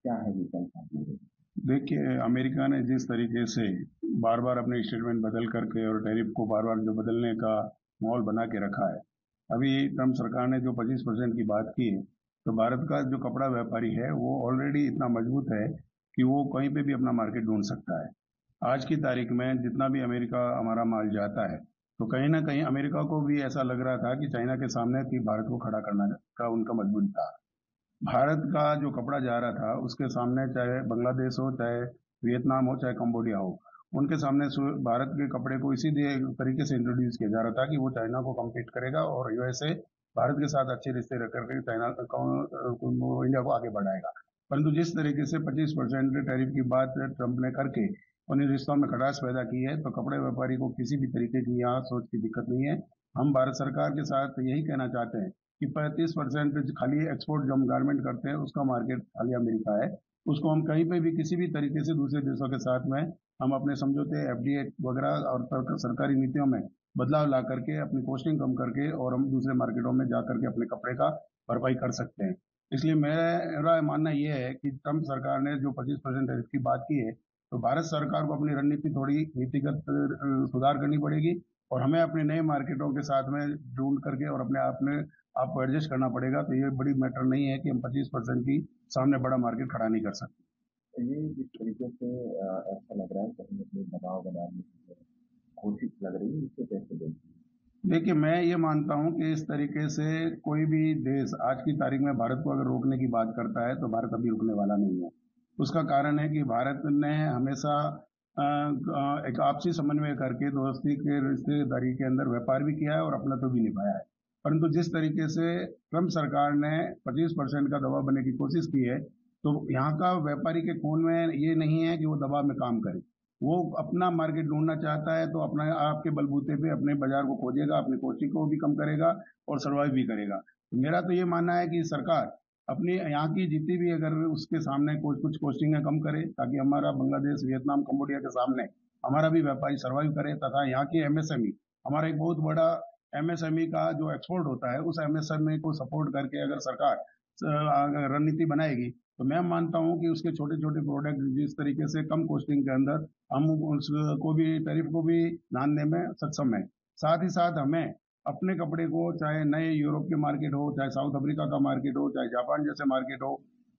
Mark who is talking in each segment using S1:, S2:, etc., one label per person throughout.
S1: क्या है विकल्प आपके?
S2: देखिए, अमेरिका ने जिस तरीके से बार बार अपने स्टेटमेंट बदल करके और टैरिफ को बार बार जो बदलने का माहौल बना के रखा है। अभी ट्रम्प सरकार ने जो 25% की बात की है, तो भारत का जो कपड़ा व्यापारी है वो ऑलरेडी इतना मजबूत है कि वो कहीं पे भी अपना मार्केट ढूंढ सकता है। आज की तारीख में जितना भी अमेरिका हमारा माल जाता है, तो कहीं ना कहीं अमेरिका को भी ऐसा लग रहा था कि चाइना के सामने कि भारत को खड़ा करना का उनका मजबूरी था। भारत का जो कपड़ा जा रहा था उसके सामने चाहे बांग्लादेश हो, चाहे वियतनाम हो, चाहे कंबोडिया हो, उनके सामने भारत के कपड़े को इसी तरीके से इंट्रोड्यूस किया जा रहा था कि वो चाइना को कम्पीट करेगा और यूएसए भारत के साथ अच्छे रिश्ते रख करके चाइना इंडिया को आगे बढ़ाएगा। परंतु जिस तरीके से 25% टैरिफ की बात ट्रंप ने करके उन रिश्तों में खटास पैदा की है, तो कपड़े व्यापारी को किसी भी तरीके की यहाँ सोच की दिक्कत नहीं है। हम भारत सरकार के साथ यही कहना चाहते हैं कि 35% खाली एक्सपोर्ट जो हम गारमेंट करते हैं उसका मार्केट खाली अमेरिका है। उसको हम कहीं पे भी किसी भी तरीके से दूसरे देशों के साथ में हम अपने समझौते एफडीए वगैरह और सरकारी नीतियों में बदलाव ला करके अपनी कॉस्टिंग कम करके और हम दूसरे मार्केटों में जा करके अपने कपड़े का भरपाई कर सकते हैं। इसलिए मेरा मानना यह है कि ट्रम्प सरकार ने जो 25% टैरिफ की बात की है, तो भारत सरकार को अपनी रणनीति थोड़ी नीतिगत सुधार करनी पड़ेगी और हमें अपने नए मार्केटों के साथ में ढूंढ करके और अपने आप में आपको एडजस्ट करना पड़ेगा। तो ये बड़ी मैटर नहीं है कि हम 25% की सामने बड़ा मार्केट खड़ा नहीं कर सकते।
S1: ये जिस तरीके से ऐसा लग रहा है कहीं ना कहीं दबाव बनाने की कोशिश लग रही है, इसको कैसे देखते हैं?
S2: देखिए, मैं ये मानता हूँ कि इस तरीके से कोई भी देश आज की तारीख में भारत को अगर रोकने की बात करता है तो भारत अभी रुकने वाला नहीं है। उसका कारण है कि भारत ने हमेशा एक आपसी समन्वय करके दोस्ती के रिश्तेदारी के अंदर व्यापार भी किया है और अपना तो भी निभाया है। परंतु जिस तरीके से ट्रम्प सरकार ने 25% का दबाव बनने की कोशिश की है, तो यहाँ का व्यापारी के खून में ये नहीं है कि वो दबाव में काम करे। वो अपना मार्केट ढूंढना चाहता है तो अपना आपके बलबूते पे अपने बाजार को खोजेगा, अपनी कोशिश को भी कम करेगा और सर्वाइव भी करेगा। तो मेरा तो ये मानना है कि सरकार अपनी यहाँ की जितनी भी अगर उसके सामने कुछ कोस्टिंग कम करे ताकि हमारा बांग्लादेश, वियतनाम, कंबोडिया के सामने हमारा भी व्यापारी सर्वाइव करे, तथा यहाँ की एमएसएमई हमारा एक बहुत बड़ा एमएसएमई का जो एक्सपोर्ट होता है उस एमएसएमई को सपोर्ट करके अगर सरकार रणनीति बनाएगी, तो मैं मानता हूँ कि उसके छोटे छोटे प्रोडक्ट जिस तरीके से कम कॉस्टिंग के अंदर हम उसको भी टैरिफ को भी लाने में सक्षम है। साथ ही साथ हमें अपने कपड़े को चाहे नए यूरोप के मार्केट हो, चाहे साउथ अफ्रीका का मार्केट हो, चाहे जापान जैसे मार्केट हो,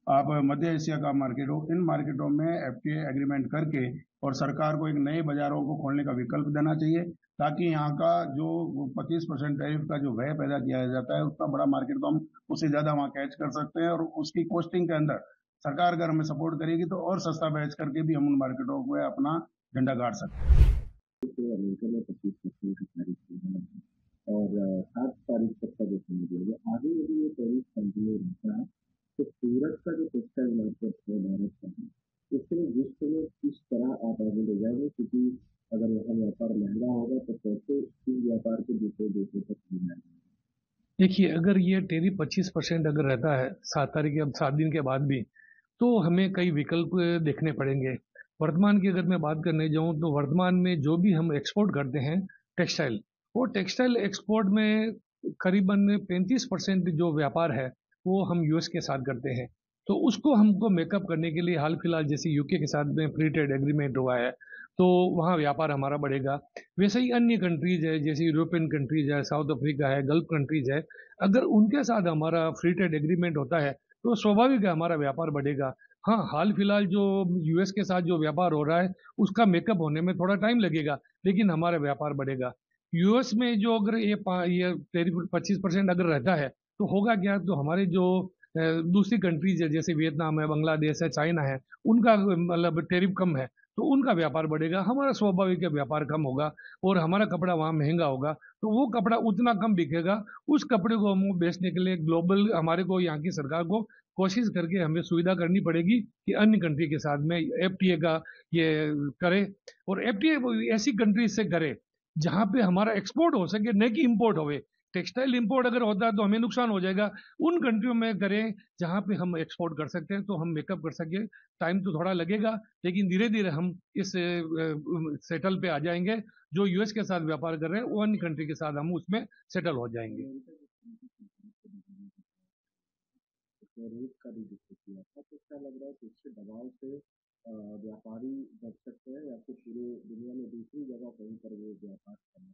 S2: आप मध्य एशिया का मार्केट हो, इन मार्केटों में एफटीए एग्रीमेंट करके और सरकार को एक नए बाजारों को खोलने का विकल्प देना चाहिए, ताकि यहाँ का जो 25% टैरिफ का जो व्यय पैदा किया जाता है उतना बड़ा मार्केट तो हम उससे ज्यादा वहाँ कैच कर सकते हैं और उसकी कॉस्टिंग के अंदर सरकार अगर हमें सपोर्ट करेगी तो और सस्ता बेच करके भी हम उन मार्केटों में अपना झंडा गाड़ सकते हैं।
S1: अमेरिका में 25% की टैरिफ और 7 तारीख तक का जो समय दिया गया, आगे यदि ये टैरिफ कंटिन्यू रहता है तो सूरत का जो टेक्सटाइल मार्केट है भारत का, उसके विश्व में किस तरह आप आगे ले जाएंगे? क्योंकि अगर यहाँ व्यापार महंगा होगा तो कैसे इस व्यापार को दूसरे देशों तक जाएगा?
S3: देखिए, अगर ये टैरिफ 25% अगर रहता है 7 तारीख के 7 दिन के बाद भी, तो हमें कई विकल्प देखने पड़ेंगे। वर्तमान की अगर मैं बात करने जाऊं तो वर्तमान में जो भी हम एक्सपोर्ट करते हैं टेक्सटाइल, वो टेक्सटाइल एक्सपोर्ट में करीबन 35% जो व्यापार है वो हम यूएस के साथ करते हैं। तो उसको हमको मेकअप करने के लिए हाल फिलहाल जैसे यूके के साथ में फ्री ट्रेड एग्रीमेंट हुआ है, तो वहाँ व्यापार हमारा बढ़ेगा। वैसे ही अन्य कंट्रीज है जैसे यूरोपियन कंट्रीज है, साउथ अफ्रीका है, गल्फ कंट्रीज है, अगर उनके साथ हमारा फ्री ट्रेड एग्रीमेंट होता है तो स्वाभाविक है हमारा व्यापार बढ़ेगा। हाँ, हाल फिलहाल जो यूएस के साथ जो व्यापार हो रहा है उसका मेकअप होने में थोड़ा टाइम लगेगा, लेकिन हमारा व्यापार बढ़ेगा। यूएस में जो अगर ये टैरिफ 25% अगर रहता है तो होगा क्या, तो हमारे जो दूसरी कंट्रीज है जैसे वियतनाम है, बांग्लादेश है, चाइना है, उनका मतलब टैरिफ कम है तो उनका व्यापार बढ़ेगा, हमारा स्वाभाविक व्यापार कम होगा और हमारा कपड़ा वहाँ महंगा होगा तो वो कपड़ा उतना कम बिकेगा। उस कपड़े को हम बेचने के लिए ग्लोबल हमारे को यहाँ की सरकार को कोशिश करके हमें सुविधा करनी पड़ेगी कि अन्य कंट्री के साथ में एफटीए का ये करे, और एफटीए ऐसी कंट्री से करे जहाँ पे हमारा एक्सपोर्ट हो सके, न कि इम्पोर्ट होवे। टेक्सटाइल इंपोर्ट अगर होता है तो हमें नुकसान हो जाएगा। उन कंट्रियों में करें जहाँ पे हम एक्सपोर्ट कर सकते हैं तो हम मेकअप कर सके। टाइम तो थोड़ा लगेगा लेकिन धीरे धीरे हम इस सेटल पे आ जाएंगे। जो यूएस के साथ व्यापार कर रहे हैं वो अन्य कंट्री के साथ हम उसमें सेटल हो जाएंगे।
S1: रेट का भी जिक्र किया था, तो क्या लग रहा है कि इसके दबाव से व्यापारी बच सकते हैं या फिर पूरे दुनिया में दूसरी जगह कहीं पर वो व्यापार करना?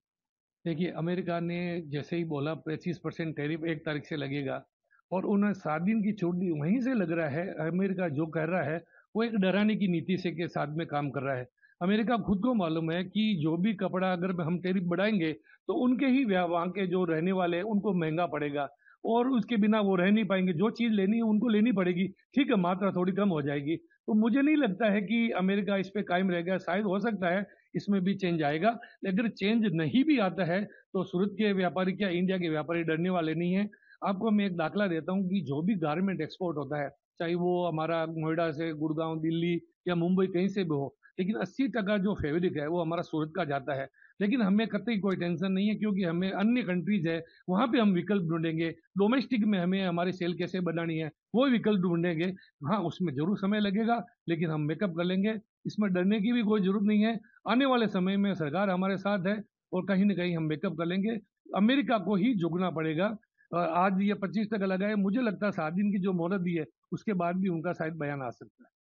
S3: देखिए, अमेरिका ने जैसे ही बोला 25% टैरिफ 1 तारीख से लगेगा और उन्होंने 7 दिन की छूट दी, वहीं से लग रहा है अमेरिका जो कर रहा है वो एक डराने की नीति से के साथ में काम कर रहा है। अमेरिका खुद को मालूम है कि जो भी कपड़ा अगर हम टैरिफ बढ़ाएंगे तो उनके ही वहाँ के जो रहने वाले हैं उनको महंगा पड़ेगा और उसके बिना वो रह नहीं पाएंगे। जो चीज़ लेनी है उनको लेनी पड़ेगी, ठीक है, मात्रा थोड़ी कम हो जाएगी। तो मुझे नहीं लगता है कि अमेरिका इस पे कायम रहेगा। शायद हो सकता है इसमें भी चेंज आएगा, अगर चेंज नहीं भी आता है तो सूरत के व्यापारी क्या इंडिया के व्यापारी डरने वाले नहीं हैं। आपको मैं एक दाखला देता हूँ कि जो भी गारमेंट एक्सपोर्ट होता है, चाहे वो हमारा नोएडा से गुड़गांव, दिल्ली या मुंबई कहीं से भी हो, लेकिन 80% जो फैब्रिक है वो हमारा सूरत का जाता है। लेकिन हमें कतई कोई टेंशन नहीं है, क्योंकि हमें अन्य कंट्रीज है वहाँ पे हम विकल्प ढूंढेंगे। डोमेस्टिक में हमें हमारी सेल कैसे बनानी है वो विकल्प ढूंढेंगे। हाँ, उसमें जरूर समय लगेगा, लेकिन हम मेकअप कर लेंगे। इसमें डरने की भी कोई जरूरत नहीं है। आने वाले समय में सरकार हमारे साथ है और कहीं ना कहीं हम मेकअप कर लेंगे। अमेरिका को ही झुकना पड़ेगा। आज ये 25% लगा है, मुझे लगता है 7 दिन की जो मोहलत दी है उसके बाद भी उनका शायद बयान आ सकता है।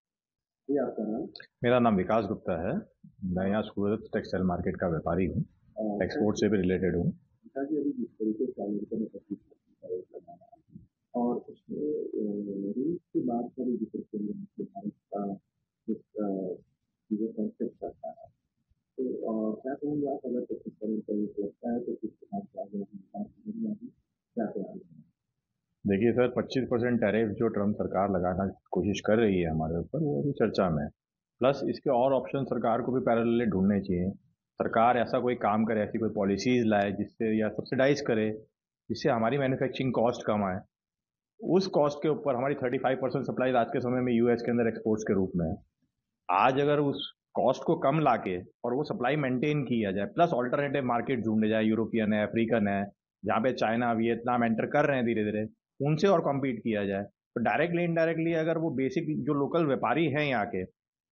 S1: ये आपका नाम?
S4: मेरा नाम विकास गुप्ता है। मैं यहाँ सूरत टेक्सटाइल मार्केट का व्यापारी हूँ, एक्सपोर्ट से भी रिलेटेड हूँ।
S1: पिताजी अभी जिस तरीके से अमेरिका में 25% रेट लगाना है और उसमें रूस की बात का भी जिक्र किया कि भारत का जिस चीज़ें कंसेप्ट करता है, तो क्या कहेंगे आप अगर 25% का रेट लगता है तो किस प्रकार से आगे हम बात करेंगे, अभी क्या तैयारी है?
S4: देखिए सर, 25% टैरिफ जो ट्रम्प सरकार लगाना कोशिश कर रही है हमारे ऊपर, वो अभी चर्चा में है। प्लस इसके और ऑप्शन सरकार को भी पैरेलली ढूंढने चाहिए। सरकार ऐसा कोई काम करे, ऐसी कोई पॉलिसीज लाए जिससे, या सब्सिडाइज करे जिससे हमारी मैन्युफैक्चरिंग कॉस्ट कम आए। उस कॉस्ट के ऊपर हमारी 35% सप्लाई आज के समय में यूएस के अंदर एक्सपोर्ट्स के रूप में है। आज अगर उस कॉस्ट को कम लाके और वो सप्लाई मेंटेन किया जाए, प्लस ऑल्टरनेटिव मार्केट ढूंढे जाए, यूरोपियन है, अफ्रीकन है, जहाँ पे चाइना, वियतनाम एंटर कर रहे हैं धीरे धीरे, उनसे और कम्पीट किया जाए, तो डायरेक्टली इनडायरेक्टली अगर वो बेसिक जो लोकल व्यापारी हैं यहाँ के,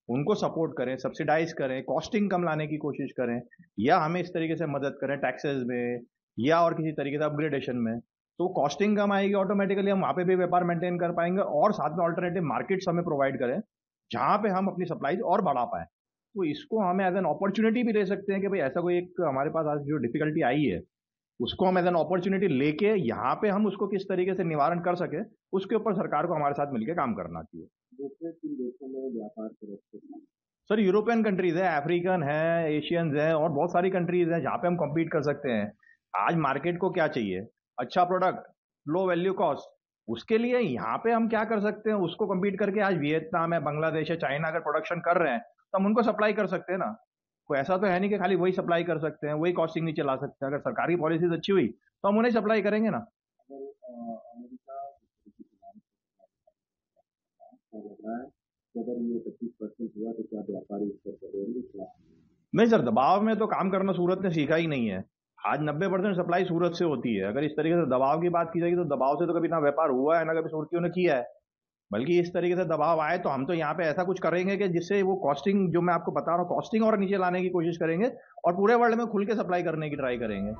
S4: उनको सपोर्ट करें, सब्सिडाइज करें, कॉस्टिंग कम लाने की कोशिश करें, या हमें इस तरीके से मदद करें टैक्सेस में या और किसी तरीके से अपग्रेडेशन में, तो कॉस्टिंग कम आएगी, ऑटोमेटिकली हम वहाँ पे भी व्यापार मेंटेन कर पाएंगे और साथ में ऑल्टरनेटिव मार्केट्स हमें प्रोवाइड करें जहाँ पे हम अपनी सप्लाईज और बढ़ा पाए। तो इसको हमें एज एन अपॉर्चुनिटी भी ले सकते हैं कि भाई ऐसा कोई एक हमारे पास आज जो डिफिकल्टी आई है उसको हम एज एन अपॉर्चुनिटी लेके यहाँ पे हम उसको किस तरीके से निवारण कर सके, उसके ऊपर सरकार को हमारे साथ मिलकर काम करना चाहिए।
S1: दूसरे 3 देशों में व्यापार करें
S4: सर, यूरोपियन कंट्रीज है, अफ्रीकन है, एशियंस है और बहुत सारी कंट्रीज हैं जहाँ पे हम कम्पीट कर सकते हैं। आज मार्केट को क्या चाहिए? अच्छा प्रोडक्ट, लो वैल्यू कॉस्ट। उसके लिए यहाँ पे हम क्या कर सकते हैं, उसको कम्पीट करके आज वियतनाम है, बांग्लादेश है, चाइना अगर प्रोडक्शन कर रहे हैं तो हम उनको सप्लाई कर सकते हैं ना। कोई ऐसा तो है नहीं कि खाली वही सप्लाई कर सकते हैं, वही कॉस्टिंग नीचे ला सकते हैं। अगर सरकार की पॉलिसीज अच्छी हुई तो हम उन्हें सप्लाई करेंगे ना।
S1: अगर अमेरिका लग रहा है कि अगर ये 25% हुआ तो क्या व्यापारी इस पर करेंगे क्या?
S4: नहीं सर, दबाव में तो काम करना सूरत ने सीखा ही नहीं है। आज 90% सप्लाई सूरत से होती है। अगर इस तरीके से दबाव की बात की जाएगी तो दबाव से तो कभी ना व्यापार हुआ है, ना कभी सूरतियों ने किया है। बल्कि इस तरीके से दबाव आए तो हम तो यहाँ पे ऐसा कुछ करेंगे कि जिससे वो कॉस्टिंग, जो मैं आपको बता रहा हूँ, कॉस्टिंग और नीचे लाने की कोशिश करेंगे और पूरे वर्ल्ड में खुल के सप्लाई करने की ट्राई करेंगे।